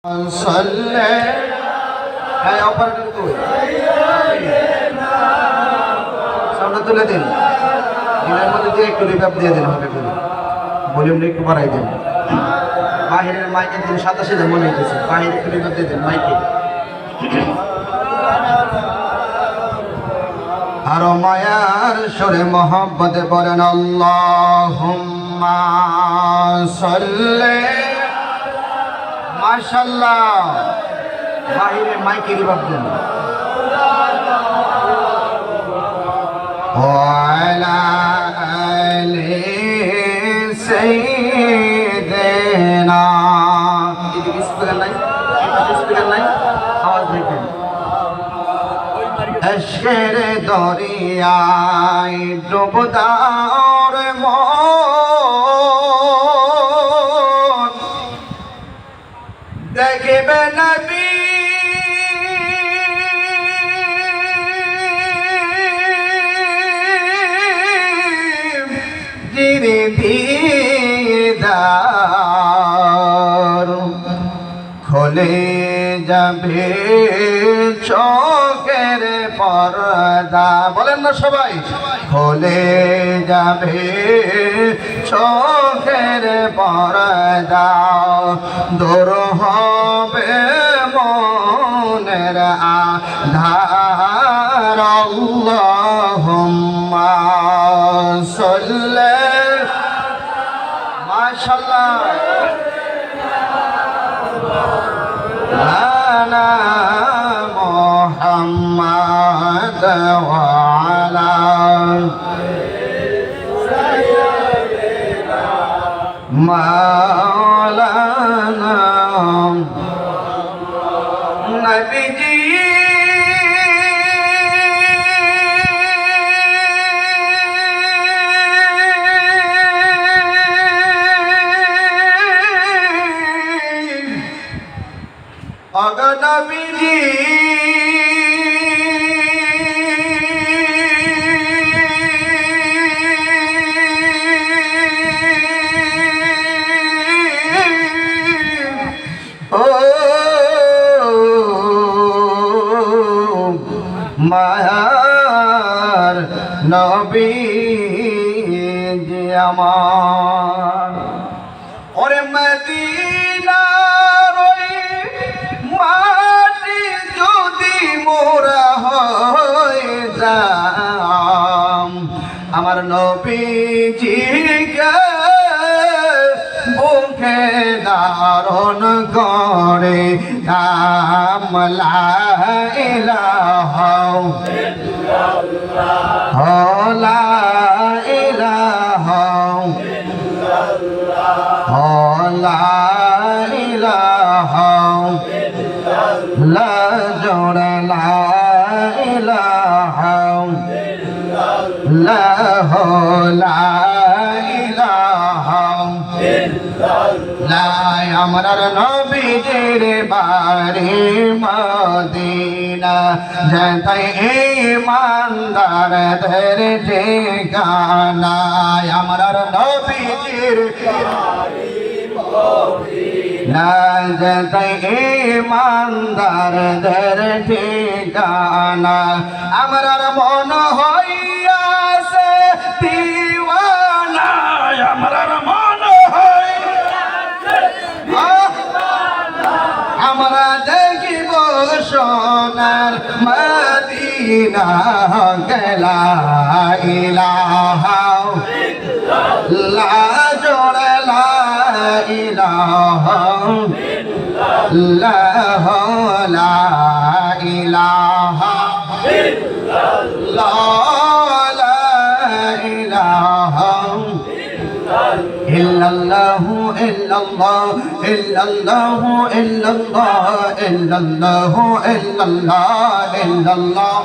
সাউন্ডটা তুলে দিন, দিনের মধ্যে দিয়ে একটু রিভাব দিয়ে দিন, হবে ভলিউমটা একটু বাড়াই দিন। বাহিরের মাইকের দিন 87 মনে হইতেছে, বাহিরে একটু রিভাব দিয়ে দিন মাইকে। আরো মায়ার সুরে মোহাম্মতে পড়েন আল্লাহুম্মা সাল্লি। মাশাআল্লাহ, বাহিরে মাইকে রিভাব দেন। ওয়ালা আলি সাইয়্যিদিনা। এদিকে স্পিকার নাই, এদিকে স্পিকার নাই, আওয়াজ দেখেন। এশকের দরিয়ায় ডুবদার মন দেখবে নবী জিরে দিদার খোলে যাবে চোখের পর্দা। বলেন না সবাই, খোলে যাবে চোখের পর্দা, দূর হবে মনের আধার। আল্লাহুম্মা সাল্লি। মাশাআল্লাহ, আলা মুহাম্মাদ ওয়া আলা মাওলানা নবীজি। নবীজি ও মায়ার নবীজি আমার, ওরে মদিনার মাটি যদি মোরা হয়ে যাম, আমার নবীজিকে বুকে ধারণ করে নাম লা ইলাহা ইল্লাল্লাহ, লা ইলাহা ইল্লাল্লাহ, লা জোড়া লা ইলাহা ইল্লাল্লাহ, লা ইলাহা ইল্লাল্লাহ। আমরার নবীজির বাড়ি মদিনা, যেথায় ঈমানদারদের ঠিকানা। আমরার নবীজির না যেথায় ঈমানদারদের ঠিকানা। আমরার মন হইয়াছে দিওয়ানা, আমরার মন হইয়াছে দিওয়ানা, আমরা দেখিব সোনার মদিনা। লা ইলাহা ইল্লাল্লাহ, জোড়ে লা ইলাহা ইল্লাল্লাহ, লা ইলাহা ইল্লাল্লাহ, লা ইলাহা ইল্লাল্লাহ, ইল্লাল্লাহ, ইল্লাল্লাহ, ইল্লাল্লাহ, ইল্লাল্লাহ, ইল্লাল্লাহ, ইল্লাল্লাহ,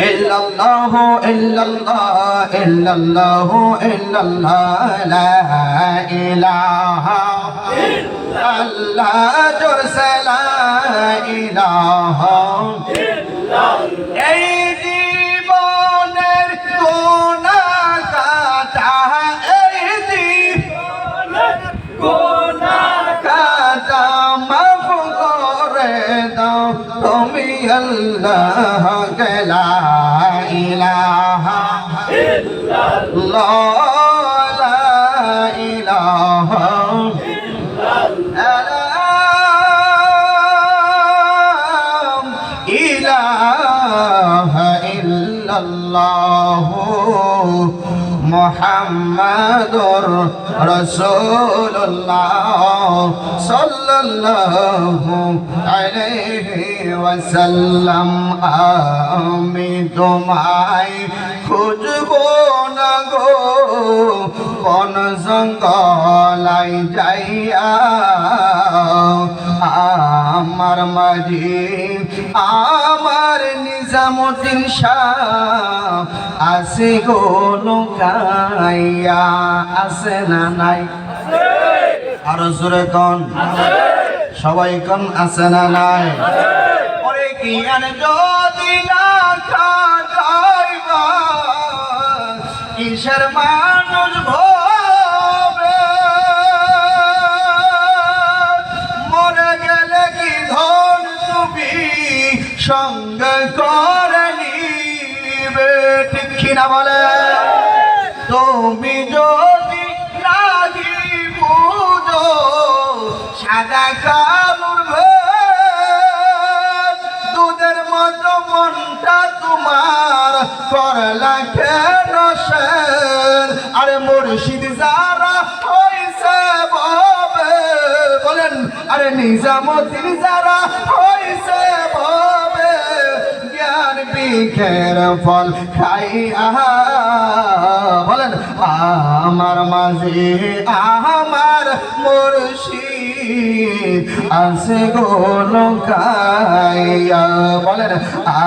ইল্লাল্লাহ, ইল্লাল্লাহ, ইল্লাল্লাহ, ইল্লাল্লাহ, লা ইলাহা ইল্লাল্লাহ, জোরসে লা ইলাহা ইল্লাল্লাহ। এই জীবনের কোনা কাটা, এই জীবনের কোনা কাটা, ইল্লাল্লাহ লা ইলাহা ইল্লাল্লাহ লা ইলাহা ইলাহা ইল্লাল্লাহ মুহাম্মাদুর রাসূলুল্লাহ সাল্লাল্লাহু আলাইহি ওয়াসাল্লাম। আমি তোমায় খুঁজবো না গো কোন জঙ্গলাই যাইয়া, আমার মাঝি আমার নিজামুদ্দিন শাহ আছে গো লুকাইয়া, আছে না নাই? আরো জোরে কোন, সবাই কোন আছে না নাই? ওরে কি আর যদি না খাইবা কিসের মানুষ ভবে, মরে গেলে কি ধন তুমি সঙ্গে করে নিবে, ঠিক কিনা বলে? তুমি যদি লাগি বুঝো সাদা কালোর ভেদ, দুধের মতো মনটা তোমার করলা কেন শের? আরে মুর্শিদ যারা হইছে ভবে, বলেন আরে নিজামুদ্দিন যারা হইছে ভবে, জ্ঞান বিখের ফল খাইয়া, বলেন আমার মাঝে আমার মুর্শিদ আছে গো লুকাইয়া, বলেন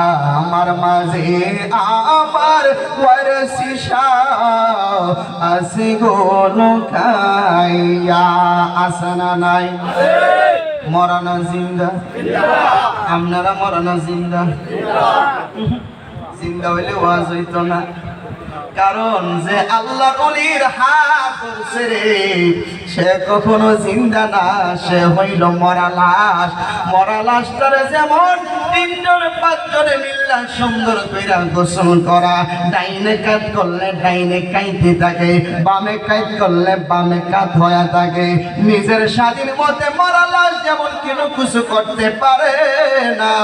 আমার মাঝে আমার ওয়ারিসি শাহ আছে গো লুকাইয়া, আছে না নাই? মরানা জিন্দা, আপনারা মরানা জিন্দা, জিন্দা হইলে ওয়াজ হইতো না। কারণ যে আল্লাহর ওলির হাত ধরছে রে, সে কখনো জিন্দা না, সে হইল মরা লাশ। মরা লাশটারে যেমন তিনজন পাঁচজনে মিল্লা সুন্দর কইরা গোসল করা, ডাইনে কাত করলে ডাইনে কাইতে থাকে, বামে কাত করলে বামে কাত হয়ে থাকে। নিজের স্বাধীন মতে মরা লাশ যেমন কোনো কিছু করতে পারে না,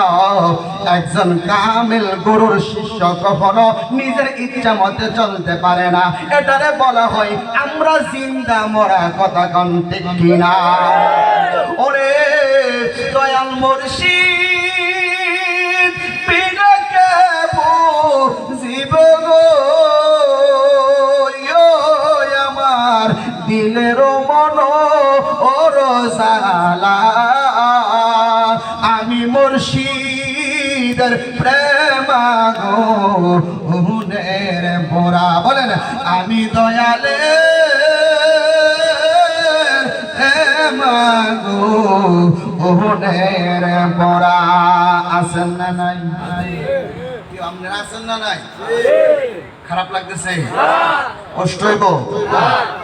একজন কামিল গুরুর শিষ্য কখনো নিজের ইচ্ছা মতে চলতে পারে না। এটারে বলা হয় আমরা জিন্দা মরা, কথা কোন ঠিক কিনা? ওরে দয়াল মুর্শিদ পীরকে বুঝিব গো আমার দিলের মন ওর সালা, আমি মুর্শিদের প্রেমাগো হুনের পোড়া, বলেন আমি দয়ালে মাগো হুনের পোড়া। আসেন না নাই? আপনারা আসেন না নাই? খারাপ লাগতেছে? কষ্ট হইব?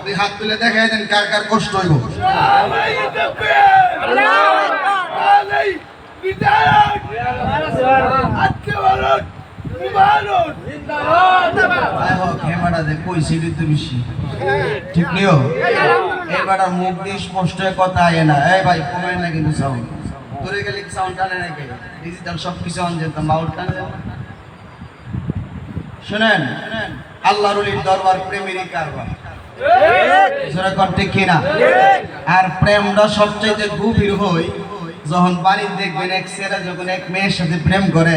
দুই হাত তুলে দেখাই দেন কার কার কষ্ট হইব। ঠিক নিও এবার মুখ দিয়ে স্পষ্ট কথা আয় না। এই ভাই কমেন না কিন্তু সাউন্ড তোরে গেলে সাউন্ড টানে নাকি ডিজিটাল সব কিছু অন যেতাম বাউল টানে। শুনেন আল্লাহর ওলির দরবার প্রেমেরই কারবার, ঠিক কিনা? আর প্রেমটা সবচেয়ে গভীর হয় যখন বাড়িতে দেখবেন এক ছেলে যখন এক মেয়ের সাথে প্রেম করে,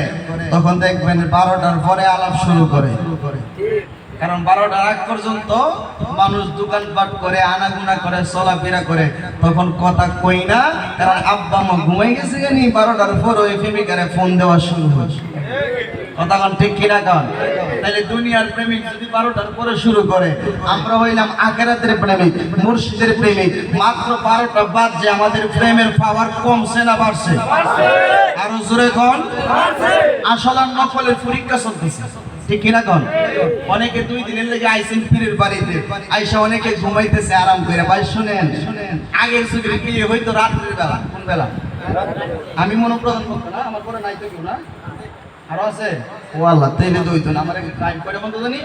তখন দেখবেন 12টার পরে আলাপ শুরু করে। কারণ 12টার আগ পর্যন্ত মানুষ দোকানপাট করে আনাগুনা করে চলাফেরা করে, তখন কথা কই না, কারণ আব্বা মা ঘুমাই গেছে জানি 12টার পর ওই প্রেমিকারে ফোন দেওয়া শুরু হয়। কথা কন ঠিক কিনা কন? তাহলে দুনিয়ার প্রেমিক যদি 12টার পরে শুরু করে, আমরা হইলাম আখিরাতের প্রেমিক, মুর্শিদের প্রেমিক। মাত্র 12টা বাদ যে আমাদের প্রেমের পাওয়ার কমছে না বাড়ছে? আরো জোরে কন। আসল আর নকলের পরীক্ষা চলতেছে, ঠিক কিনা কন? অনেকে 2 দিনের লেগে আইসেন পীরের বাড়িতে, আইসা অনেকে ঘুমাইতেছে আরাম করে। ভাই শুনেন, আগের যুগের বিয়ে হইতো রাত্রের বেলা। কোন বেলা? আমি মনোপ্রধান বক্তা না, আমার পরে নাই তো কেউ না, আরো আছে। ও আল্লাহ, তাইলে তো হইতো না। আমার টাইম কয়টা বন্ধ জানি?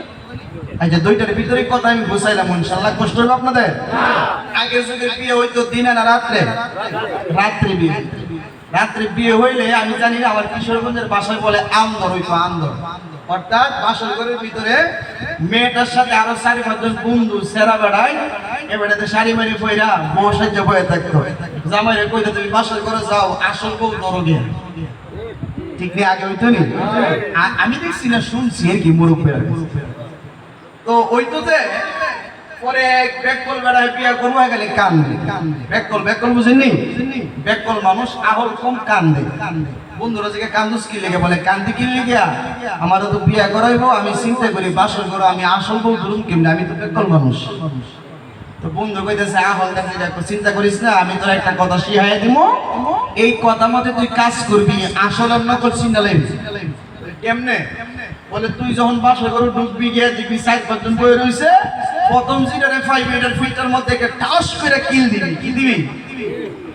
আচ্ছা, দুইটার ভিতরে কথা আমি বুঝাইলাম, ইনশাআল্লাহ কষ্ট হবে আপনাদের? আগে যুগের বিয়ে হইতো দিনে না রাত্রে? রাত্রে বিয়ে। রাত্রে বিয়ে হইলে আমি জানি না, আমার কিশোরগঞ্জের ভাষায় বলে আন্দর হইতো, আন্দর। অর্থাৎ বাসর ঘরের ভিতরে মেয়েটার সাথে আরো 4-5 জন বন্ধু সেরা বেড়ায়, এ বেড়াতে শাড়ি মারি পইরা বউ সাজ্জা বয়ে থাকতো। জামাইরে কইতে তুমি বাসর ঘরে যাও, আসল বউ দরগে। ঠিক নেই? আগে হইতো নি? আমি দেখছি না, শুনছি আর কি মুরব্বীরা। তো ওই তো যে পরে বেকল বেড়ায় বিয়া করবো গেলে কান্দে। বেকল বুঝেননি? বেকল মানুষ আহল কম কান্দে। বন্ধুরা যে কান্দুস কি লেগে বলে, কান্দি কি লেগে? আমারও তো বিয়া করাইবো, আমি চিন্তা করি বাসর করো, আমি আসল বউ ধরুন কেমনি, আমি তো বেকল মানুষ। তো বন্ধু কইতেছে, আহল দেখে দেখো, চিন্তা করিস না, আমি তোর একটা কথা শিখাইয়া দিব, এই কথা মতে তুই কাজ করবি, আসল আর নকল চিন্তা লাগবি। কেমনে? বলে তুই যখন বাসা করে ঢুকবি, গিয়ে দেখবি 4-5 জন বই রয়েছে, প্রথম জিটারে 5 মিটার ফিটার মধ্যে টাস করে কিল দিবি। কি দিবি?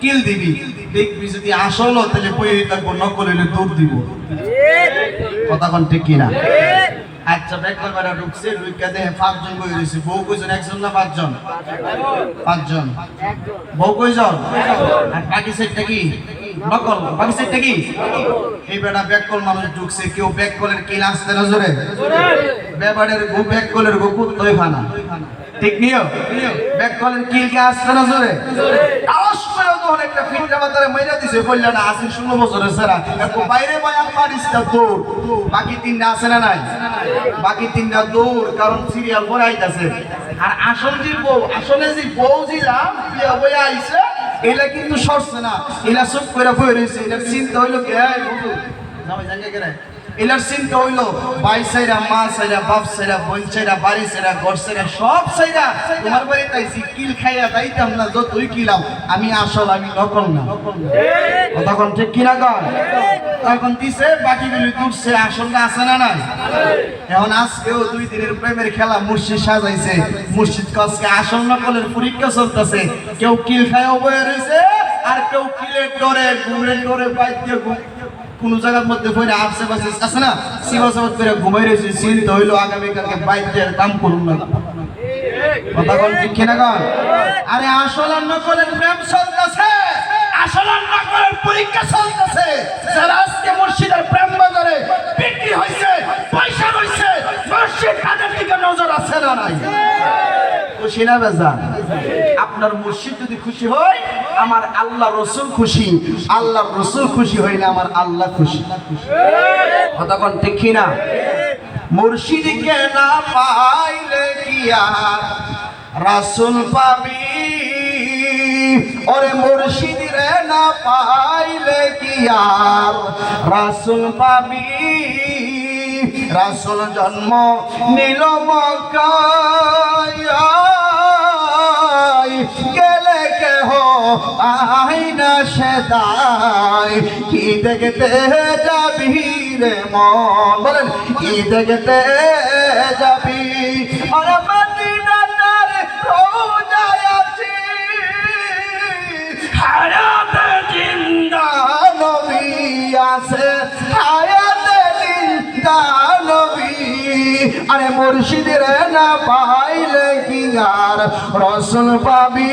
কিল দিবি। দেখবি যদি আসল তাহলে বই থাকবো, নকল হইলে দৌড় দিব। কথা কোন ঠিক কিনা? আচ্ছা, বেকল বেড়া ঢুকছে, ঢুকা দেখে 5 জন বই রয়েছে। বউ কইজন? 1 জন না 5 জন? 5 জন। বউ কইজন? আর বাকি সেটটা কি? নকল। বাকি সেটটা কি? এই বেড়া বেকল মানুষ ঢুকছে, কেউ বেকলের কিল আসতে না জোরে? বেবাড়ের গো বেকলের গো কুত্তই ফানা। ঠিক নিও? বেকলের কিল কে আসতে না জোরে? আওয়াজ করে তখন একটা ফিটটা মাথায় মাইরা দিছে, বললা না আসেন 16 বছরের সেরা, একটু বাইরে বয়ান পারিস না দৌড়। বাকি 3টা আছে না নাই? বাকি 3টা দৌড়, কারণ সিরিয়াল পরে আইতাছে। আর আসল যে বউ, আসলে যে বউ জিলাম বিয়া বইয়া আইছে, এলা কিন্তু সরছে না, এলা চুপ করে বই রয়েছে। এলার চিন্তা হইলো কি, জামাই জাঙ্গে কেন এলার চিন্তা হইলো, ভাই সাইরা, মা সাইরা, বাপ সাইরা, বোন সাইরা, বাড়ি সাইরা, ঘর সাইরা, সব সাইরা তোমার বাড়িতে আইছি, কিল খাইয়া যাইতাম না, যতই কিলাম, আমি আসল, আমি নকল না। তখন ঠিক কিনা কর? তখন দিছে, বাকিগুলি তুলছে, আসলটা আছে না নাই? এখন আজকেও 2 দিনের প্রেমের খেলা মুর্শিদ সাজাইছে। মুর্শিদ আজকে আসল নকলের পরীক্ষা চলতেছে। কেউ কিল খাইয়াও বয়ে রয়েছে, আর কেউ কিলের ডরে, ঘুমের ডরে বাইতে কোন জায়গার মধ্যে পড়ে আপসে বাসে আছে না, সিবাসাবাদ করে ঘুমাই রয়েছে। চিন্তা হইলো আগামীকালকে বাইতে কাম করুন না। কথা কোন ঠিক কিনা কর? আরে আসল আর নকলের প্রেম চলতেছে, আসল আর নকলের পরীক্ষা চলতেছে। যারা আজকে মুর্শিদের প্রেম বাজারে বিক্রি হইছে, পয়সা হইছে, মুর্শিদ তাদের দিকে নজর আছে না নাই? খুশি না বেজান? আপনার মুর্শিদ যদি খুশি হয়, আমার আল্লাহ রসুল খুশি। আল্লাহ রসুল খুশি হইলে আমার আল্লাহ খুশি। কথা কোন ঠিক না? মুর্শিদকে না পাইলে কি আর রাসূল পাবি? ওরে মুর্শিদ রে না পাইলে কি আর রাসূল পাবি? রাসূল জন্ম নিল মক্কায়, গেলে কেহ আইনা সেদায়। কি দেখতে যাবি রে মন? বলেন, কি দেখতে যাবি? আরে মদিনার রোজায় আছি, হায়াতে জিন্দা নবী আছে, হায়াতে জিন্দা নবী। আরে মুর্শিদ রে না পাইলে কি আর রাসূল পাবি?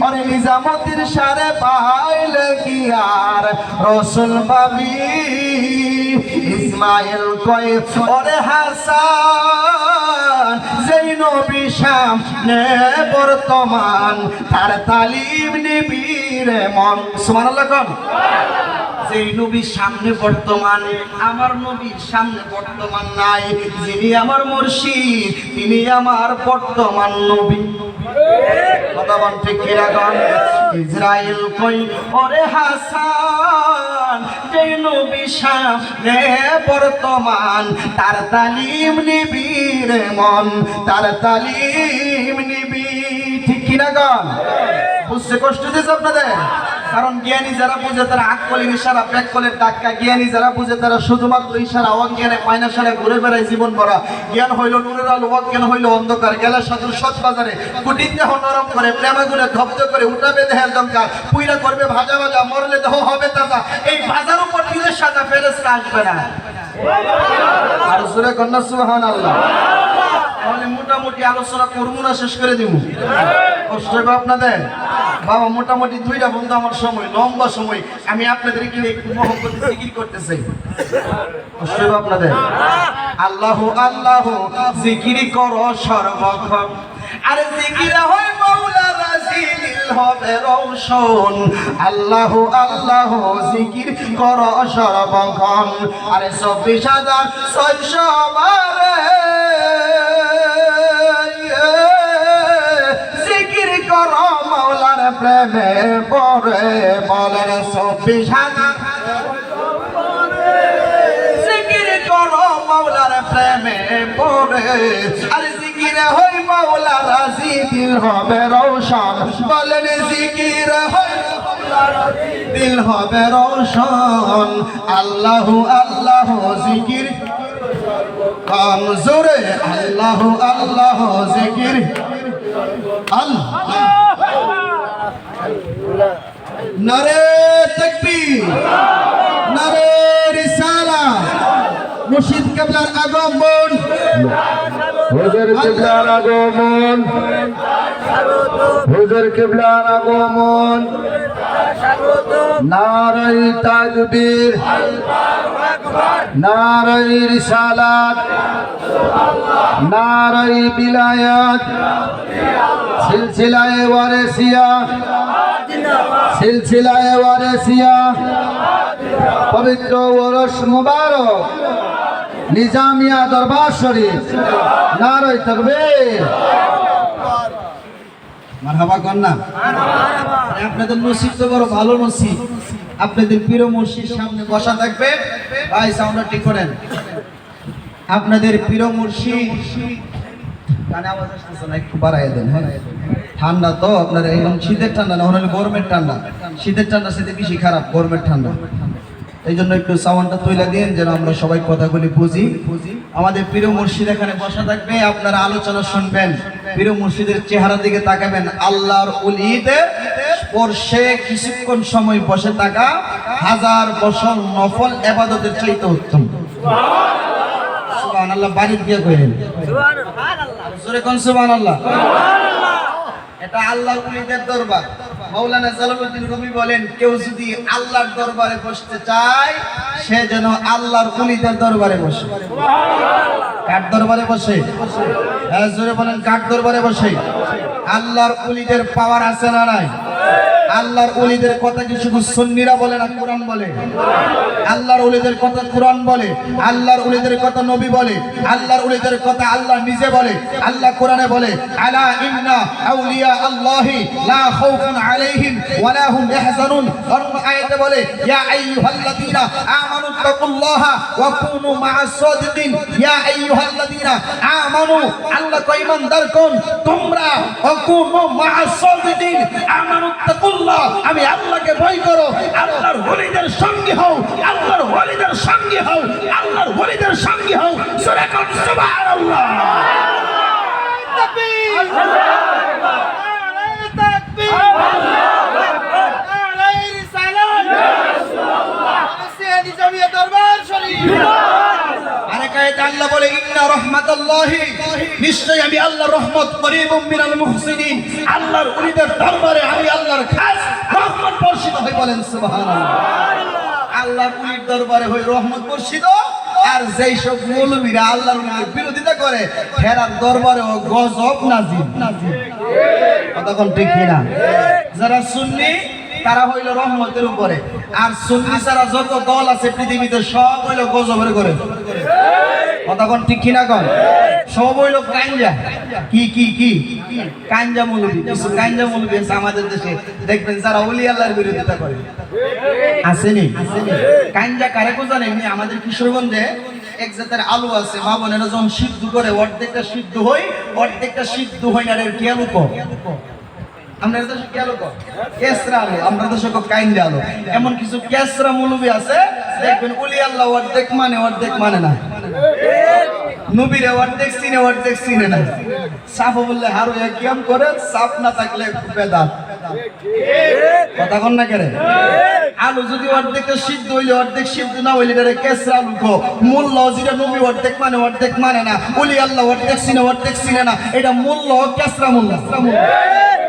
আরে নিজামতির সারে পাইলে কি আর রাসূল পাবি? ইসমাইল কয় ওরে হাসান, যেই নবী সামনে বর্তমান, তার তালিম নিবি রে মন। সুবহানাল্লাহ কোন? যেই নবীর সামনে বর্তমান, আমার নবীর সামনে বর্তমান নাই। যিনি আমার মুর্শিদ, তিনি আমার বর্তমান নবী। কথা বল ঠিক কিনা কন? ইসরাইল কই ওরে হাসান, যেই নবী সামনে বর্তমান, তার তালিম নিবি রে মন, তার তালিম নিবি। ঠিক কিনা কন? বুঝতে কষ্ট দিয়েছে আপনাদের? কারণ জ্ঞানী যারা বুঝে তারা আকলের ইশারা ব্যাকলের ধাক্কা, জ্ঞানী যারা বুঝে তারা শুধুমাত্র ইশারা অজ্ঞানে মাইনাসারে ঘুরে বেড়ায় জীবন ভরা। জ্ঞান হইল নূরের আলো, অজ্ঞান হইল অন্ধকার। গেলা সাধুর সৎ বাজারে কুটির দেহ নরম করে, প্রেমাগুনে ধব্ধ করে, উঠাবে দেহের দমকা, পুইরা করবে ভাজা ভাজা, মরলে দেহ হবে তাজা। এই বাজার উপর দিলে সাজা ফেরেশতা আসবে না। আর সূরা কন্যা সুবহানাল্লাহ। তাহলে মোটামুটি আলোচনা করবো না, শেষ করে দিব? কষ্ট হবে আপনাদের বাবা? মোটামুটি 2টা বন্ধু আমার সময়, লম্বা সময় আমি আপনাদেরকে একটু মহব্বতে জিকির করতে চাই। কষ্ট হবে আপনাদের? আল্লাহ আল্লাহ জিকির করো সর্বক্ষণ, আরে জিকির হয় মাওলা রাজি, দিল হবে রওশন। আল্লাহ আল্লাহ জিকির করো সর্বক্ষণ, আরে 24,600 বারে জিকির করো মাওলার প্রেমে পড়ে। বলেন 24,000 জিকির করো মাওলার প্রেমে পড়ে, আরে জিকির হয় মাওলা রাজি, দিল হবে রওশন। বলেন জিকির হয় দিল হবে রওশন। আল্লাহ আল্লাহ জিকির কাম জোরে, আল্লাহ আল্লাহ জিকির। নারে তাকবীর, নারে রিসালাত। মুর্শিদ কেবলার আগমন, হুজুর কেবলার আগমন, হুজুর কেবলার আগমন। নারে তাকবীর, নারে রিসালাত, নারে বিলায়াত। সিলসিলায়ে ওয়ারিসিয়া, সিলসিলায়ে ওয়ারিসিয়া, পবিত্র ওরস মুবারক নিজামিয়া দরবার শরীফ। নারে তাকবীর, মারহাবা কন্যা। আপনাদের মসজিদ তো বড় ভালো মসজিদ, আপনাদের প্রিয় মসজিদ সামনে বসা থাকবে। ভাই সাউন্ডটা ঠিক করেন। আপনাদের প্রিয় মসজিদ কানে আওয়াজ আসতেছে না, একটু বাড়াইয়া দেন। হ্যাঁ, ঠান্ডা তো আপনার, এখন শীতের ঠান্ডা না, হলে গরমের ঠান্ডা। শীতের ঠান্ডা সাথে বেশি খারাপ, গরমের ঠান্ডা। এই জন্য একটু সাউন্ডটা তুলে দিন যেন আমরা সবাই কথাগুলি বুঝি। আমাদের প্রিয় মুর্শিদ এখানে বসা থাকবে, আপনারা আলোচনা শুনবেন, প্রিয় মুর্শিদের চেহারা দিকে তাকাবেন। আল্লাহর ওলিদের স্পর্শে কিছুক্ষণ সময় বসে থাকা 1000 বছর নফল ইবাদতের চাইতে উত্তম। সুবহানাল্লাহ। বাড়ি দিয়ে কইলেন সুবহানাল্লাহ, জোরে কোন সুবহানাল্লাহ। এটা আল্লাহর ওলিদের দরবার। মাওলানা জালালউদ্দিন রুমি বলেন, কেউ যদি আল্লাহর দরবারে বসতে চায় সে যেন আল্লাহর ওলিদের দরবারে বসে। কার দরবারে বসে? হ্যাঁ, জোরে বলেন, কার দরবারে বসে? আল্লাহর ওলিদের পাওয়ার আছে না নাই? আল্লাহর ওলিদের কথা কি শুধু সুন্নিরা বলে না, কোরআন বলে? আল্লাহর ওলিদের কথা কোরআন বলে, আল্লাহর ওলিদের কথা নবী বলে, আল্লাহর ওলিদের কথা আল্লাহ নিজে বলে। আল্লাহ কোরআনে বলে, আলা ইন্না আউলিয়া আল্লাহি লা খাউফুন আলাইহিম ওয়া লা হুম ইয়াহজানুন। অন্য আয়াতে বলে, ইয়া আইয়ুহাল্লাযীনা আমানু তাকুল্লাহা ওয়া কুনু মা'আস সাদিকিন। ইয়া আইয়ুহাল্লাযীনা আমানু, আল্লাহ কয় ইমানদারগণ তোমরা কুনু মা'আস সাদিকিন, আমানু তাকুল্লাহ, আমি আল্লাহকে ভয় করো, আল্লাহর ওলিদের সঙ্গে হও, আল্লাহর ওলিদের সঙ্গে হও, আল্লাহর ওলিদের সঙ্গে হও। সূরা কোন সুবহানাল্লাহ। তাকবীর, আল্লাহু আকবার, তাকবীর, আল্লাহু আকবার, আলাইহি রিসালাত, ইয়া রাসূলুল্লাহ, সিয়াদি জামিয়া দরবার শরীফ। আরেক আয়াতে আল্লাহ বলে, ইন্না রাহমাতাল্লাহি, নিশ্চয় আমি আল্লাহর রহমত করিবুম মিনাল মুহসিনিন, আল্লাহর ওলিদের দরবারে আমি আল্লাহর খাস রহমত বর্ষিত হয়। বলেন সুবহানাল্লাহ। আল্লাহর ওলির দরবারে হয় রহমত বর্ষিত, আর যেই সব মৌলবীরা আল্লাহর ওলির বিরোধিতা করে হেরার দরবারে গজব নাজিল। কতক্ষণ ঠিক কিনা? যারা সুন্নি তারা হইল রহমতের উপরে, আর সুন্নি ছাড়া যত দল আছে পৃথিবীতে সব হইল গজবের করে। কতক্ষণ ঠিক কিনা কন? সব হইল কাঞ্জা। কি কি কি কাঞ্জা মৌলবী। কিছু কাঞ্জা মৌলবী আছে আমাদের দেশে, দেখবেন যারা ওলি আল্লাহর বিরোধিতা করে। আসেনি? কাঞ্জা কারে কো জানেন? আমাদের কিশোরগঞ্জে এক জাতের আলু আছে, মা বোনেরা যখন সিদ্ধ করে অর্ধেকটা সিদ্ধ হয়, অর্ধেকটা সিদ্ধ হয় না, এর কি আলু কো? আমরা দেশে কি আলো কেসরা আলো, আমরা দেশে কাইন্দে আলো। এমন কিছু কেসরা মৌলবী আছে দেখবেন ওলি আল্লাহ অর্ধেক মানে না, নবীর অর্ধেক চিনে না। সাফ বললে হারো কিয়াম করে, সাফ না থাকলে বেদাত। কথা কন না কেন? আলু যদি অর্ধেক সিদ্ধ হইলে অর্ধেক সিদ্ধ না হইলে এটা কেসরা আলু খো। মূল্য যেটা নবী অর্ধেক মানে না, ওলি আল্লাহ অর্ধেক চিনে না, এটা মূল্য কেসরা মূল্য।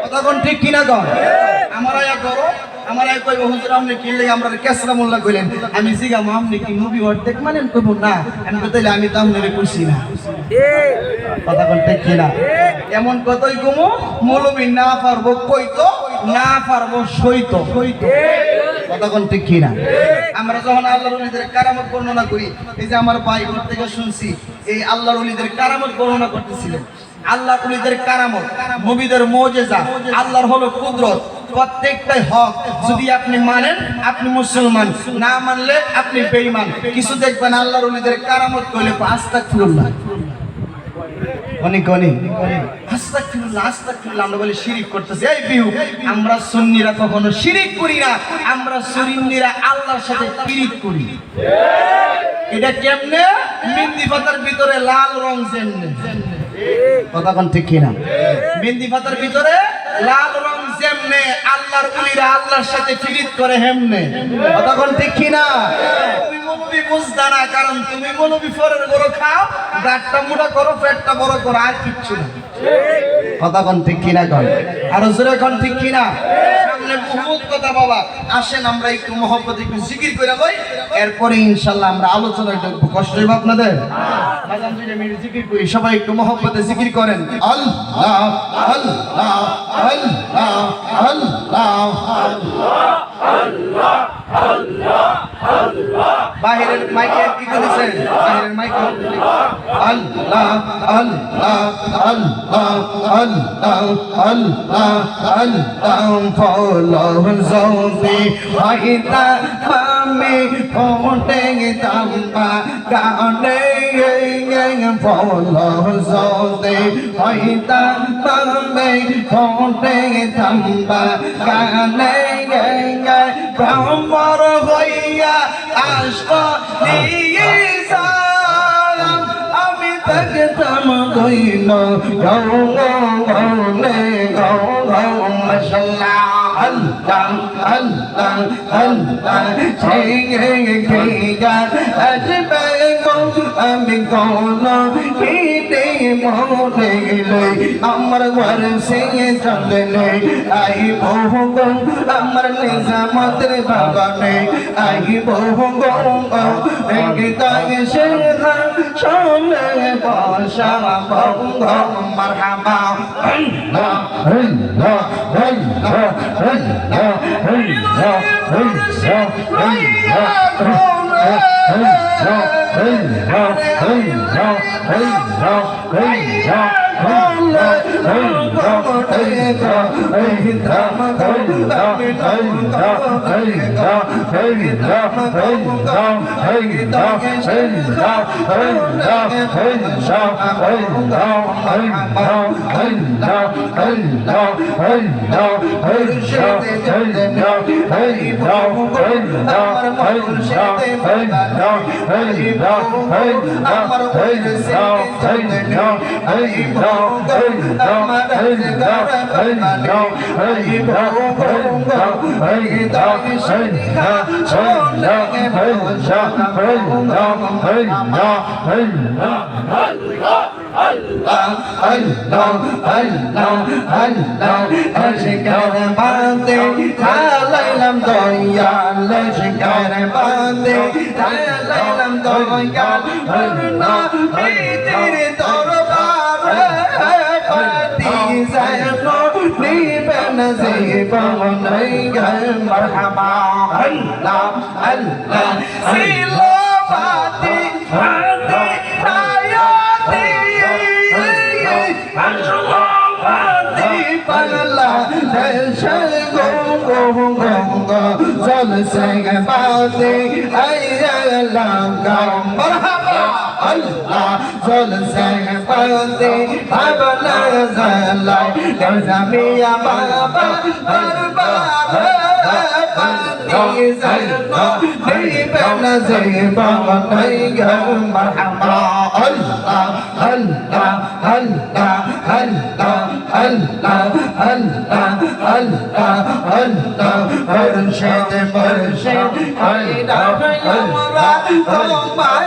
কথা কন ঠিক কিনা কন? আমার আয়া করো, আমার আয় কইব হুজুর আপনি কিনলে আমরা কেসরা মোল্লা কইলেন। আমি জিগাম আপনি কি নবী অর্ধেক মানেন? কইব না। আমি কইলে আমি তো আপনারে কইছি না। কথা কোন ঠিক কিনা? এমন কতই কমো মৌলবী না পারবো কইতো, না পারবো সইতো। কথা কোন ঠিক কিনা? আমরা যখন আল্লাহর ওলিদের কারামত বর্ণনা করি, এই যে আমার ভাই ঘর থেকে শুনছি এই আল্লাহর ওলিদের কারামত বর্ণনা করতেছিলেন। আল্লাহর ওলিদের কারামত, নবীদের মুজিজা, আল্লাহর হলো কুদরত, প্রত্যেকটাই হক। যদি আপনি মানেন আপনি মুসলমান, না মানলে আপনি বেঈমান। কিছু দেখবেন আল্লাহর ওলিদের কারামত কইলে আস্তাগফিরুল্লাহ, আস্তাগফিরুল্লাহ আমরা বলি শিরিক করতেছি। এই বিহু, আমরা সুন্নিরা কখনো শিরিক করি না, আমরা সুন্নিরা আল্লাহর সাথে পীড়িত করি। এটা কেমনে? মেহেন্দি পাতার ভিতরে লাল রং যেমনে। কথা কোন ঠিক কিনা? মেহেন্দি পাতার ভিতরে লাল রং যেমনে, আল্লাহর ওলিরা আল্লাহর সাথে পীড়িত করে হেমনে। কথা কোন ঠিক কিনা? তুমি মৌলবী বুঝতা না, কারণ তুমি মৌলবী ফরের গরু খাও, গাটটা মোটা করো, পেটটা বড় করো, আর কিচ্ছু না। কথা কোন ঠিক কিনা কন? আর জোরে কোন ঠিক কিনা? সামনে বহুত কথা বাবা, আসেন আমরা একটু মহব্বতে একটু জিকির করে লই, এরপরে ইনশাআল্লাহ আমরা আলোচনায় ঢুকবো। কষ্ট হইব আপনাদের? বাজান দুইটা মিনিট জিকির করি, সবাই একটু মহব্বতে জিকির করেন। আল্লাহ আল্লাহ আল্লাহ আল্লাহ আল্লাহ আল্লাহ আল্লাহ। বাহিরের মাইকে কি করেছেন? বাহিরের মাইকে আল্লাহ আল্লাহ আল্লাহ আল্লাহ আল্লাহ আল্লাহ ফলো জোবি হাইতা মামি ফোটে তাম্বা গানে ফলো জোবি হাইতা মামি ফোটে তাম্বা গানে ব্রহ্মর হইয়া আসলি সালাম আমি থাকতাম কইল গৌ গৌলে গৌ গৌ মশাল্লাহ আল্লাহ আল্লাহ আল্লাহ ছেড়ে গিয়া আসবে গৌ আমি গৌল হিতে মনে লই আমার ঘর সে চললে আই বহু গৌ আমার নিজামতের বাগানে আই বহু গৌ গৌ গীতায় সে শোনে বসা বহু গৌ মারহাবা আল্লাহ আল্লাহ আল্লাহ আল্লাহ আল্লাহ Allah Allah Allah Allah aşkar bande talaylam doyal aşkar bande talaylam doyal hurna bitir darbare pati zayno niben zibon gal marhaba Allah Allah silafati hadi Jal se baate ay la gam marhaba Allah zul se bandi abna zalai jamiya baba barbar bandi zalno bibna zeba nayga marhaba Allah Allah Allah Allah Allah Allah Allah Allah murshid murshid aina yamra tomar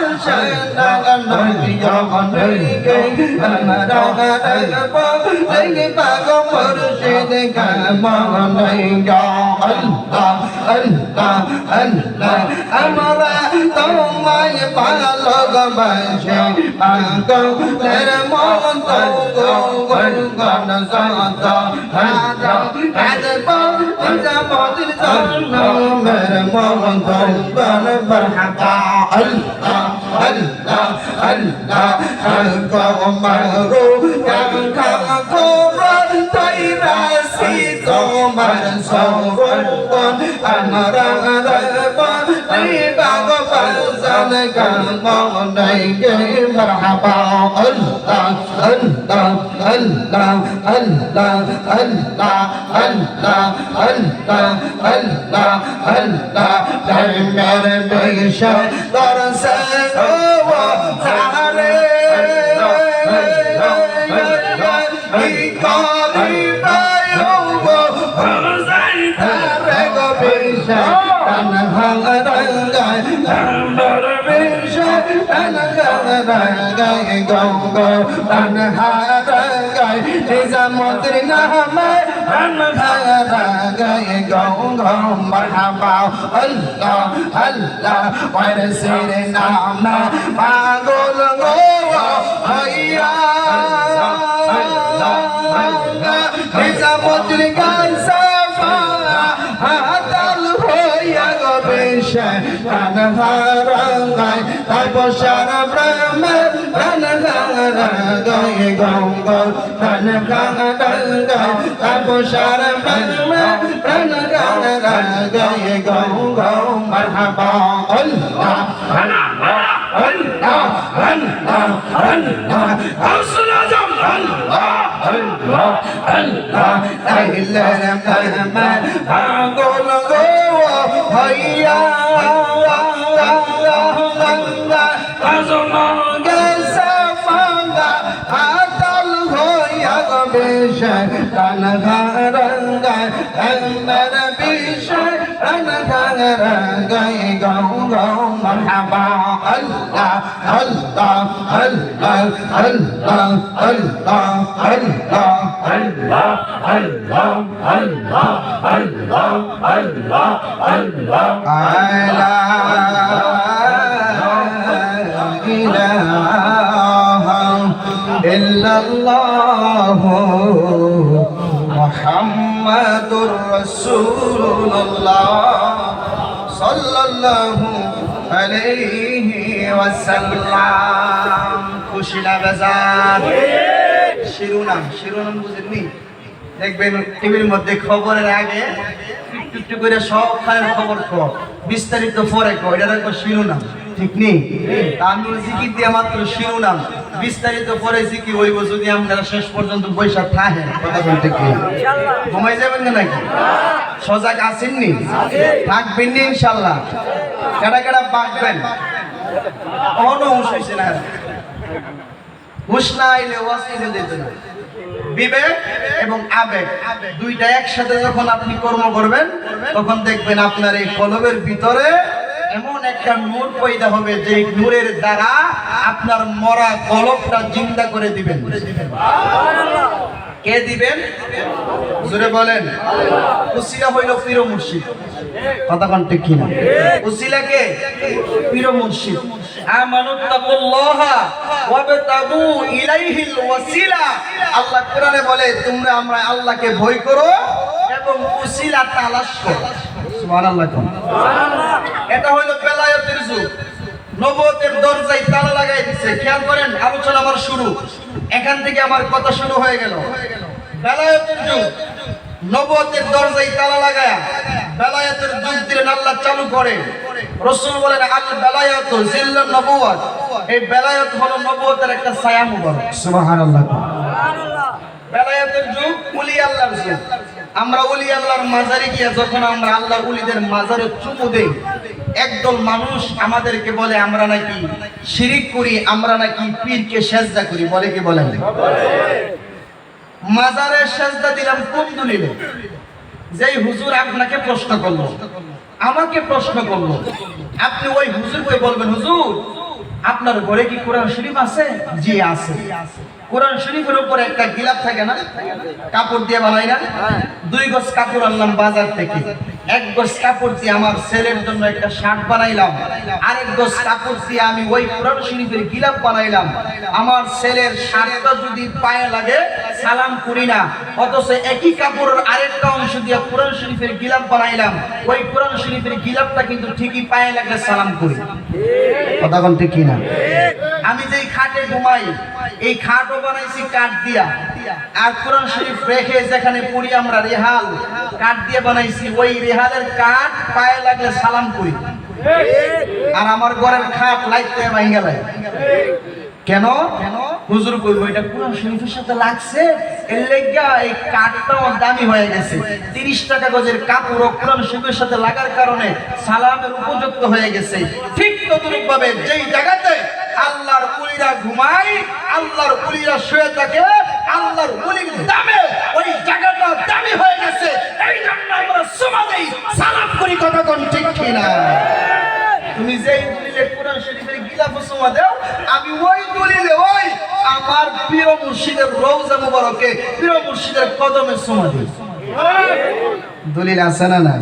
shana Muhammadur Rasulullah sallallahu alayhi wa sallam. খুশিলা বাজার শিরোনাম বুঝেননি? দেখবেন টিভির মধ্যে খবরের আগে একটু করে সব খানের খবর বিস্তারিত পরে এটা দেখো শিরোনাম, ঠিক নেই? আমি জিকির দিয়ে মাত্র শিরোনাম, বিস্তারিত পরে জিকির হইব যদি আপনারা শেষ পর্যন্ত বৈশাখ থাকেন। কথা বলতে কি ঘুমাই যাবেন না নাকি? সজাগ আছেননি? থাকবেন নি ইনশাল্লাহ? কেডা কেডা বাঁকবেন? কোনো হুঁশ হয়েছে না, হুঁশ না আইলে ওয়াসিলে যেত না। বিবেক এবং আবেগ দুইটা একসাথে যখন আপনি কর্ম করবেন তখন দেখবেন আপনার এই কলবের ভিতরে এমন একটা নূর পয়দা হবে যে নূরের দ্বারা আপনার মরা কলবটা জিন্দা করে দিবেন। কে দিবেন? জোরে বলেন। উসিলা হইল পীর মুর্শিদ। কথা কোন ঠিক কিনা? উসিলা কে? পীর মুর্শিদ। আমানুত্তাকুল্লাহা ওয়াবতাগু ইলাইহিল ওয়াসিলা। আল্লাহ কোরআনে বলে তোমরা আমরা আল্লাহকে ভয় করো এবং উসিলা তালাশ করো। সুবহানাল্লাহ। সুবহানাল্লাহ। এটা হইল বেলায়েতের যুগ। নবুয়তের দরজায় তালা লাগাই দিয়েছে। খেয়াল করেন, আলোচনা আমার শুরু এখান থেকে, আমার কথা শুরু হয়ে গেল। বেলায়েতের যুগ, নবুয়তের দরজায় তালা লাগায়া বেলায়েতের যুগ দিলেন আল্লাহ চালু করে। রাসূল বলেন আল বেলায়াতু জিল্লুন নবুওয়াত, এই বেলায়াত হলো নবুয়তের একটা ছায়া মুবারক। সুবহানাল্লাহ। বেলায়াতের যুগ ওলি আল্লাহর যুগ। আমরা ওলি আল্লাহর মাজারে গিয়ে যখন আমরা আল্লাহর ওলিদের মাজারে চুমু দেই, একদল মানুষ আমাদেরকে বলে আমরা নাকি শিরিক করি, আমরা নাকি পীরকে সেজদা করি। বলে কি বলেন? মাজারে সেজদা দিলাম কোন দলিলে? যেই হুজুর আপনাকে প্রশ্ন করলো, আমাকে প্রশ্ন করলো, আপনি ওই হুজুরকে বলবেন হুজুর আপনার ঘরে কি কোরআন শরীফ আছে? জি আছে। কোরআন শরীফের উপরে একটা গিলাফ থাকে না, কাপড় দিয়ে বানাই না? 2 গজ কাপড় আনলাম বাজার থেকে, 1 গজ কাপড় দিয়ে আমার ছেলের জন্য একটা শার্ট বানাইলাম, আরেক গজ কাপড় দিয়ে আমি ওই কোরআন শরীফের গিলাফ বানাইলাম। আমার ছেলের শার্টটা যদি পায়ে লাগে সালাম করি না, অথচ একই কাপড়ের আরেকটা অংশ দিয়ে কোরআন শরীফের গিলাফ বানাইলাম, ওই কোরআন শরীফের গিলাফটা কিন্তু ঠিকই পায়ে লাগলে সালাম করি। কথা কোন ঠিক কিনা? আমি যেই খাটে ঘুমাই, এই খাটও বানাইছি কাঠ দিয়া, আর কোরআন শরীফ রেখে যেখানে পড়ি আমরা রেহাল, কাঠ দিয়ে বানাইছি, ওই রেহালের কাঠ পায়ে লাগলে সালাম করি। আর আমার ঘরের খাট লাইতে ভাঙা লাগে কেন? হুজুর কইবো এটা কোরআন শরীফের সাথে লাগছে, এর লাগা এই কাঠটাও দামি হয়ে গেছে। 30 টাকা গজের কাপড় কোরআন শরীফের সাথে লাগার কারণে সালামের উপযুক্ত হয়ে গেছে। ঠিক তদ্রূপ ভাবে যেই জায়গাতে আল্লাহর ওলিরা ঘুমায়, আল্লাহর ওলিরা শুয়ে থাকে, আল্লাহর ওলির দামে ওই জায়গাটা দামি হয়ে গেছে। এই জন্য আমরা সুমা দেই, সালাম করি। কথা কোন ঠিক কিনা? তুমি যেই দলিলে কোরআন শরীফের গিলাফ সুমা দাও, আমি ওই দলিলে ওই আমার প্রিয় মুর্শিদের রওজা মুবারকে, প্রিয় মুর্শিদের কদমে সুমা দিই। দলিল আছে না? না।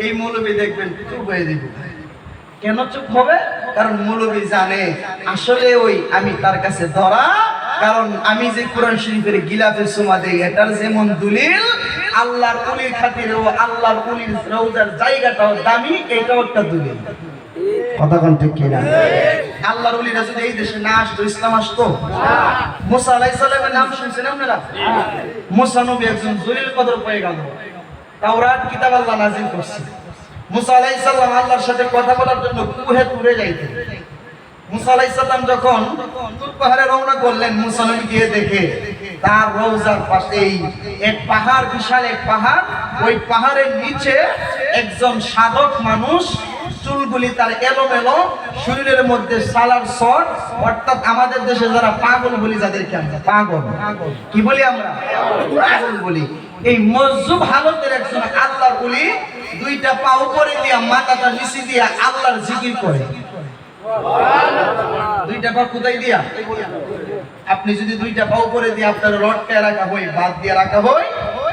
এই মৌলবী দেখবেন চুপ হয়ে দিবে। কেন চুপ হবে? কারণ মৌলবী জানে আসলে ওই আমি তার কাছে ধরা, কারণ আমি যে কোরআন শরীফের গিলাফে সুমা দেই এটার যেমন দলিল, আল্লাহর ওলির খাতিরে ও আল্লাহর ওলির রওজার জায়গাটাও দামি, এটাও একটা দলিল। কথা কোন ঠিক কিনা? আল্লাহর ওলিরা যদি এই দেশে না আসতো, ইসলাম আসতো? মুসা আলাইহিস সালামের নাম শুনছেন আপনারা? মুসা নবী একজন জলিল কদর পয়গম্বর। তাওরাত কিতাব আল্লাহ নাযিল করছে। মুসা আলাইহিস সালাম আল্লাহর সাথে কথা বলার জন্য কুহে তুরে যাইতেন। মুসা আলাইহিস সালাম যখন তুর পাহাড়ে রওনা করলেন, মুসা নবী গিয়ে দেখে তার রওজার পাশেই এক পাহাড়, বিশাল এক পাহাড়, ওই পাহাড়ের নিচে একজন সাধক মানুষ, চুলগুলি তার এলোমেলো, শরীরের মধ্যে সালার শট, অর্থাৎ আমাদের দেশে যারা পাগল বলি, যাদেরকে আমরা পাগল কি বলি, আমরা পাগল বলি, এই মজজুব হালতের একজন আল্লাহর ওলি 2টা পা উপরে দিয়া মাথাটা নিচে দিয়া আল্লাহর জিকির করে। 2টা পা কোথায় দিয়া? আপনি যদি 2টা পা উপরে দিয়ে আপনার রডটা রাখা হয়, বাদ দিয়ে রাখা হয়,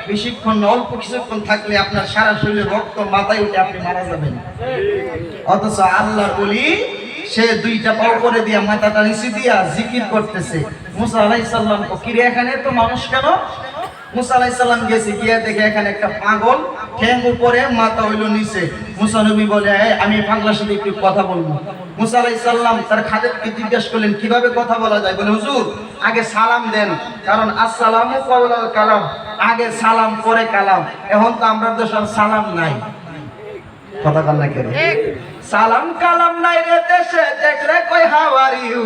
বেশিক্ষণ অল্প কিছুক্ষণ থাকলে আপনার সারা শরীরে রক্ত মাথায় উঠে আপনি মারা যাবেন। অথচ আল্লাহর ওলি সে 2টা পা উপরে দিয়া মাথাটা নিচে দিয়া জিকির করতেছে। মুসা আলাইহিস সালাম কো কি রে, এখানে তো মানুষ কেন? মুসা আলাইহিস সালাম গেছে, গিয়ে দেখে এখানে একটা পাগল, ঠ্যাং উপরে মাথা হইল নিচে। মুসা নবী বলে আমি পাগলার সাথে একটু কথা বলবো। মুসা আলাইহিস সালাম তার খাদেমকে জিজ্ঞেস করলেন কিভাবে কথা বলা যায়? বলে হুজুর আগে সালাম দেন, কারণ আসসালামু কাওলাল কালাম, আগে সালাম পরে কালাম। এখন তো আমরা দেশের সালাম নাই। কথা বল না কেন? সালাম কালাম নাই রে দেশে, দেখলে কই হাউ আর ইউ,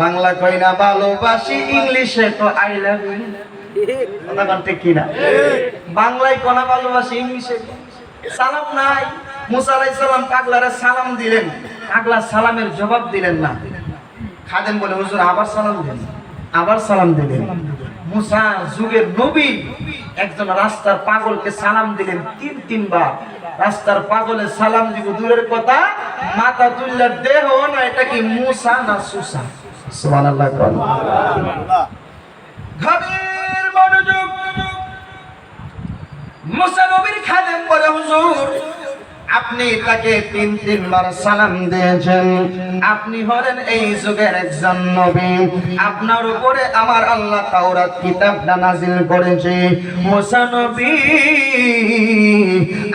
বাংলা কই না ভালোবাসি, ইংলিশে তো আই লাভ ইউ। কথা বল ঠিক কিনা? বাংলায় কোনা ভালোবাসি, ইংলিশে সালাম নাই। মুসা আলাইহিস সালাম পাগলারে সালাম দিলেন, পাগলা সালামের জবাব দিলেন না। খাদেম বলে হুজুর আবার সালাম দেন, আবার সালাম দিলেন। মুসা যুগের নবী একজন রাস্তার পাগলকে সালাম দিলেন 3-3 বার। রাস্তার পাগলে সালাম দিব দূরের কথা, মাথা তুললে দেহ না, এটা কি মুসা না সুসা? সুবহানাল্লাহ। গভীর মনোযোগ। মুসা নবীর খাদেম বলে হুজুর আপনি তাকে 3-3 বার সালাম দিয়েছেন, আপনি হলেন এই যুগের একজন নবী, আপনার উপরে আমার আল্লাহ তাওরাত কিতাবটা নাযিল করেছে। মুসা নবী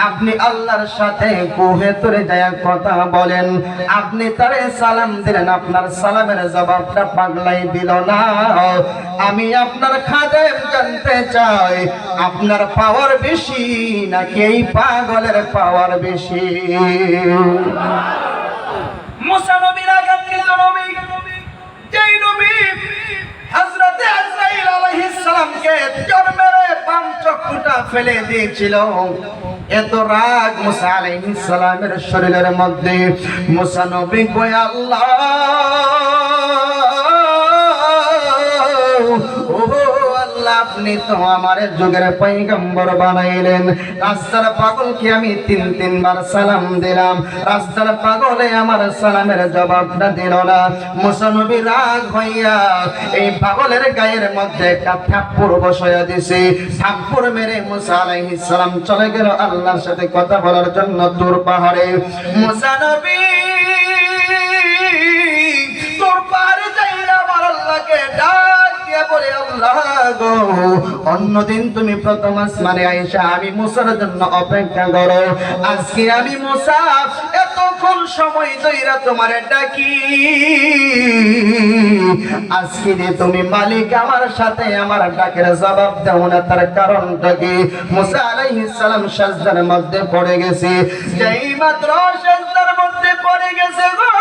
আপনি আল্লাহর সাথে কুহে তুরে যায় কথা বলেন, আপনি তারে সালাম দিলেন, আপনার সালামের জবাবটা পাগলাই দিল না। আমি আপনার খাদেম জানতে চাই আপনার পাওয়ার বেশি নাকি এই পাগলের পাওয়ার বেশি? বেশি। মুসা নবীর আগামীকাল নবী, যেই নবী হযরতে আজরাইল আলাইহিস সালামকে চর মেরে পাঁচচক্রটা ফেলে দিয়েছিল, এত রাগ মুসা আলাইহিস সালামের শরীরের মধ্যে। মুসা নবী কয়, আল্লাহ আপনি তো আমার যুগের পয়গম্বর বানাইলেন, রাস্তার পাগলকে আমি তিনবার সালাম দিলাম, রাস্তার পাগলে আমার সালামের জবাবটা দিল না। মুসা নবী রাগ হইয়া এই পাগলের গায়ের মধ্যে একটা থাপ্পড় বসাইয়া দিছে। থাপ্পড় মেরে মুসা আলাইহিস সালাম চলে গেল আল্লাহর সাথে কথা বলার জন্য তুর পাহাড়ে। মুসা নবী তুর পাহাড়ে যাইয়া আমার আল্লাহকে ডাক দিয়া বলে, আল্লাহ গো, অন্যদিন তুমি প্রথম আসমানে আয়েশা আমি মুসার জন্য অপেক্ষা করো, আজকে আমি মুসা এতক্ষণ সময় ধইরা তোমারে ডাকি, আজকে যে তুমি মালিক আমার সাথে আমার ডাকের জবাব দাও না, তার কারণটা কি? মুসা আলাইহিস সালাম সিজদার মধ্যে পড়ে গেছে। যেই মাত্র সিজদার মধ্যে পড়ে গেছে গো,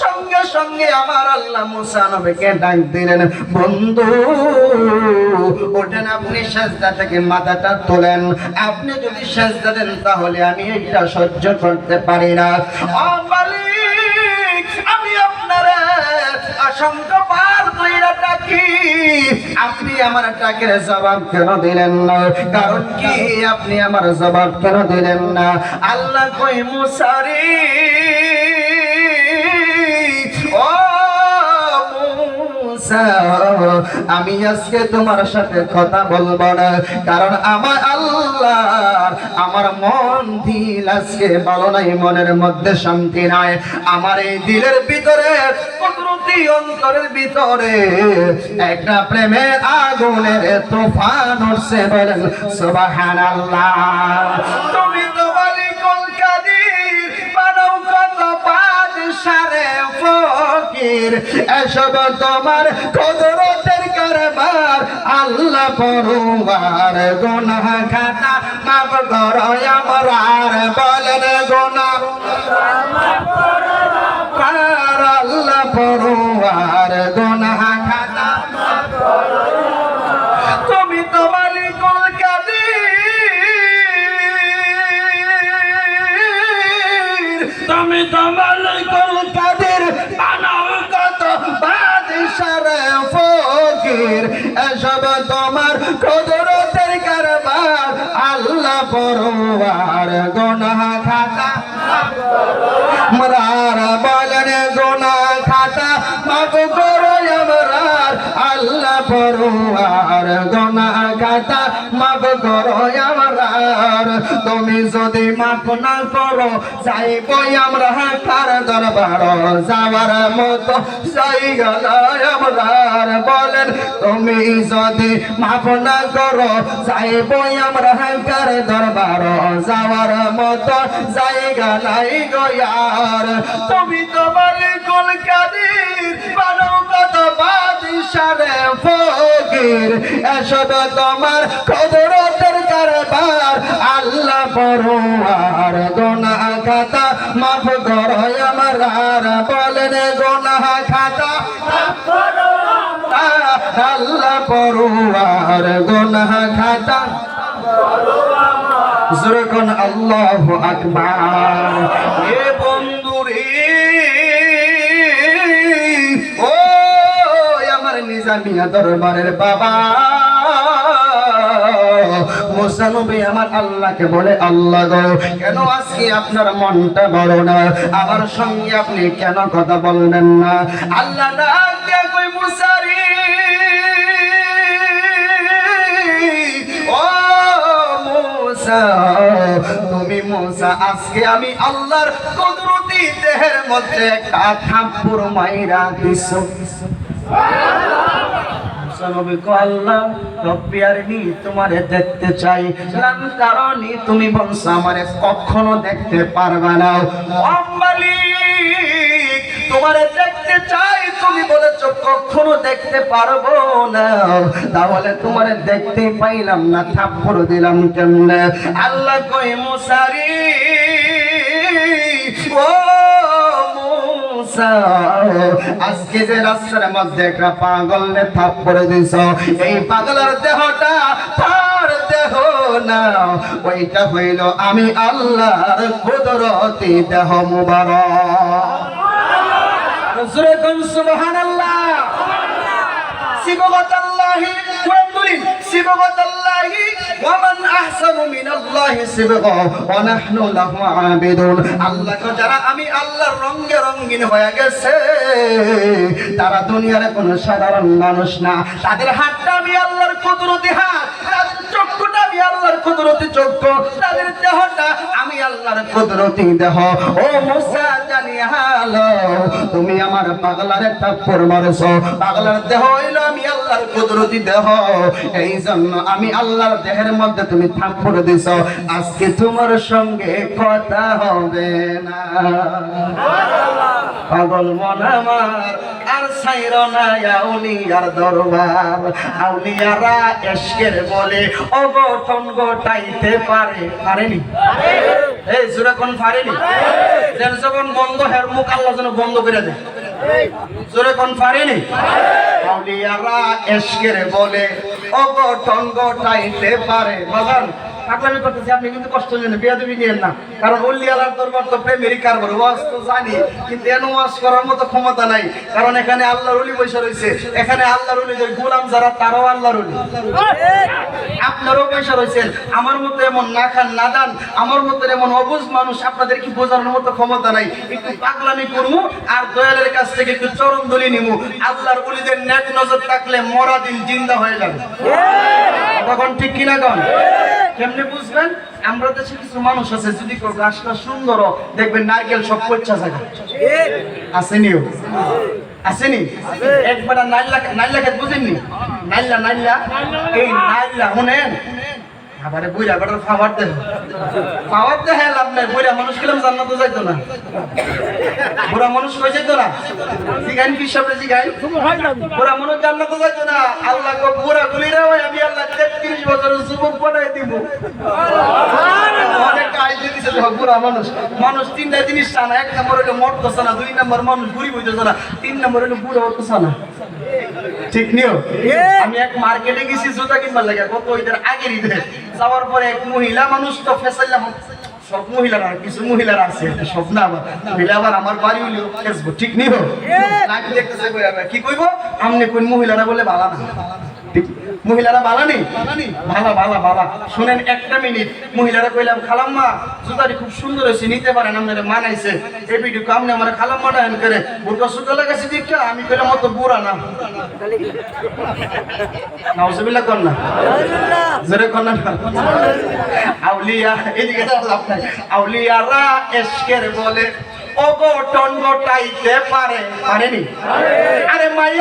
সঙ্গে সঙ্গে আমার আল্লাহ মুসা নবীকে ডাক দিলেন, বন্ধু ওঠেন, আপনি সিজদা থেকে মাথাটা তোলেন, আপনি যদি সিজদা দেন তাহলে আমি এটা সহ্য করতে পারি না। ও মালিক, আমি আপনারে অসংখ্য বার কইরা ডাকি, আপনি আমার ডাকের জবাব কেন দিলেন না? কারণ কি আপনি আমার জবাব কেন দিলেন না? আল্লাহ কই, মুসা রে, ও মুসা, আমি আজকে তোমার সাথে কথা বলবো না, কারণ আমার আল্লাহ আমার মন দিল আজকে ভালো নাই, মনের মধ্যে শান্তি নাই, আমার এই দিলের ভিতরে কুদরতি অন্তরের ভিতরে একটা প্রেমের আগুনের তুফান উঠছে, বলেন সুবহানাল্লাহ। তুমি তো মালিকুল কাদির, বানাও কত বাদশারে ফকির, এসব তোমার কুদরতের কারবার, আল্লাহ পরওয়ার, গুনাহ খাতা মাফ করো আমার, বলেন গুনাহ মাফ করো আমার, আল্লাহ পরওয়ার, গুনাহ খাতা মাফ করো আমার। তুমি তো মালিকুল কাদির, তুমি তো মালিকুল কাদির, বানাও কত বাদশারে ফকির, এসব তোমার কুদরতের কারবার, আল্লাহ পরওয়ার, গুনাহ খাতা মাফ করো আমার, বলেন গুনাহ খাতা মাফ করো আমার, আল্লাহ পরওয়ার, গুনাহ খাতা মাফ করো আমার। তুমি যদি মাফ না করো যাইবই আমরা কার দরবার, যাওয়ার মতো জায়গা নাই আমার, বলেন তুমি যদি মাফ না করো যাইবই আমরা কার দরবার, যাওয়ার মতো জায়গা নাই গো ইয়ার। তুমি তো মালিকুল কাদির, বানাও কত বাদশারে ফকির, এসব তোমার কুদরতের কারবার, আল্লাহ পরওয়ার, গুনাহ খাতা মাফ করো আমার, বলেন গুনাহ খাতা মাফ করো আমার, আল্লাহ পরওয়ার, গুনাহ খাতা যখন আল্লাহু আকবার। এ বন্ধু রে, ও আমার নিজামিয়া দরবারের বাবা, মুসা নবী আমার আল্লাহকে বলে, আল্লাহ গো, কেন আজকে আপনার মনটা বড় না, আমার সঙ্গে আপনি কেন কথা বলবেন না? আল্লাহ ডাক দিয়া কই, মুসা রে, ও মুসা, তুমি মুসা, আজকে আমি আল্লাহর কুদরতি দেহের মধ্যে একটা থাপ্পড় মাইরা দিছো। আল্লাহ তোমারে দেখতে চাই, তুমি বলছো আমারে কখনো দেখতে পারবা না। তোমারে দেখতে চাই, তুমি বলেছো কখনো দেখতে পারবো না, তাহলে তোমারে দেখতে পাইলাম না, থাপ্পড় দিলাম কেমনে? আল্লাহ কই মুসারি, ও মুসা, আজকে যে রাস্তার মধ্যে একটা পাগলকে থাপ্পড় দিছ, এই পাগলের দেহটা তার দেহ না, ওইটা হইল আমি আল্লাহর কুদরতি দেহ মুবারক। জোরে কোন সুবহানাল্লাহ। সিবগাতাল্লাহি কোরআন দলিল, সিবগাতাল্লাহি ওয়া মান আহসানু মিনাল্লাহি সিবগা ওয়া নাহনু লাহু আবিদুন। আল্লাহকে যারা আমি আল্লাহর রঙে রঙিন হয়ে গেছে, তারা দুনিয়ার কোনো সাধারণ মানুষ না, তাদের হাতটা আমি আল্লাহর কুদরতি হাত, তাদের চক্ষুটা আমি আল্লাহর কুদরতি চক্ষু, তাদের দেহটা আমি আল্লাহর কুদরতি দেহ। ও মুসা জানিয়া হালো, তুমি আমার পাগলার থাপ্পড় মারছো, পাগলার দেহ হইল আমি আল্লাহর কুদরতি দেহ, এই জন্য আমি আল্লাহর দেহের মধ্যে তুমি থাপ্পড় দিছো, আজকে তোমার সঙ্গে কথা হবে না। পাগল মন আমার আর ছাইর না আউলিয়ার দরবার, আউলিয়ারা এশকের বলে অগঠন গোটাইতে পারে, পারেনি? এই জোরে কোন পারেনি? যেন যখন বন্ধ হের মুখ আল্লাহ যেন বন্ধ করে দেয়, জোরে কোন পারেনি? আউলিয়ারা এশকের বলে অগঠন গোটাইতে পারে। বাজান পাগলামি করতেছি, আপনি কিন্তু কষ্ট নেন, বেয়াদবি নিয়েন না, কারণ অলিয়ালার দরবার তো প্রেমেরই কারবার, ওয়াজ তো জানি, কিন্তু এন ওয়াজ করার মতো ক্ষমতা নাই, কারণ এখানে আল্লাহর ওলি বসে রয়েছে, এখানে আল্লাহর ওলি গোলাম যারা তারাও আল্লাহর ওলি, আপনারও পয়সা রয়েছেন, আমার মতো এমন না খান না দান, আমার মতো এমন অবুঝ মানুষ, আপনাদের কি বোঝানোর মতো ক্ষমতা নাই, একটু পাগলামি করবো আর দয়ালের কাছ থেকে একটু চরণ দলি নিমু, আল্লাহর ওলিদের নেট নজর থাকলে মরা দিন জিন্দা হয়ে যাবে। তখন ঠিক কিনা কন? কেমনে বুঝবেন? আমরা দেশে কিছু মানুষ আছে, যদি গাছটা সুন্দর দেখবেন নারকেল সব পচা জায়গা আসেনিও, আসেনি? একবার নাইলা খেত বুঝেননি? নাইলা নাইলা, এই নাইলা শুনেন, আবার বুড়া বেটার খাবার দেয়, খাবার দেয় লাভ নাই, বুড়া মানুষ গেলাম জান্নাতে যাইতো না, বুড়া মানুষ হয়ে যেত না, জিগাইন কি সব জিগাই, বুড়া মানুষ জান্নাতে যাইতো না, আল্লাহ গো বুড়া গুলিরা হয় আমি আল্লাহ 33 বছরের যুবক বানাই দিব। অনেক আইডিয়া দিছে তো, বুড়া মানুষ, মানুষ তিনটা জিনিস চানা, এক নম্বর হলো মরতেছে না, 2 নম্বর মানুষ বুড়ি হইতেছে না, 3 নম্বর হলো বুড়া হতেছে না, ঠিক নিও? আমি এক মার্কেটে গেছি জুতা কিনবার লাগে, কত ওইটার আগের ঈদে যাওয়ার পরে এক মহিলা মানুষ তো ফেসাইলাম, সব মহিলারা, কিছু মহিলারা আছে, সব না আবার মহিলা, আবার আমার বাড়ি হইলেও ফেসবো, ঠিক নিও? লাইভ দেখতেছে কি কইব, আমনে কোন মহিলারা বলে ভালো না, মহিলারা ভালো নেই, ভালো ভালো ভালো। শুনেন একটা মিনিট, মহিলারা কইলাম খালাম্মা জুতারি খুব সুন্দর হয়েছে, নিতে পারেন, আপনারা মানাইছে, এই ভিডিও কামনে আমার খালাম্মাটা হেন করে বুড়া সুতো লাগাইছে দীক্ষা, আমি কইলাম অত বুড়া না, নাউজুবিল্লাহ কর না, জোরে কর না। আউলিয়া এদিকে লাভ নাই, আউলিয়ারা এশকের বলে অগঠন ঘটাইতে পারে, পারেনি? আরে মাইয়া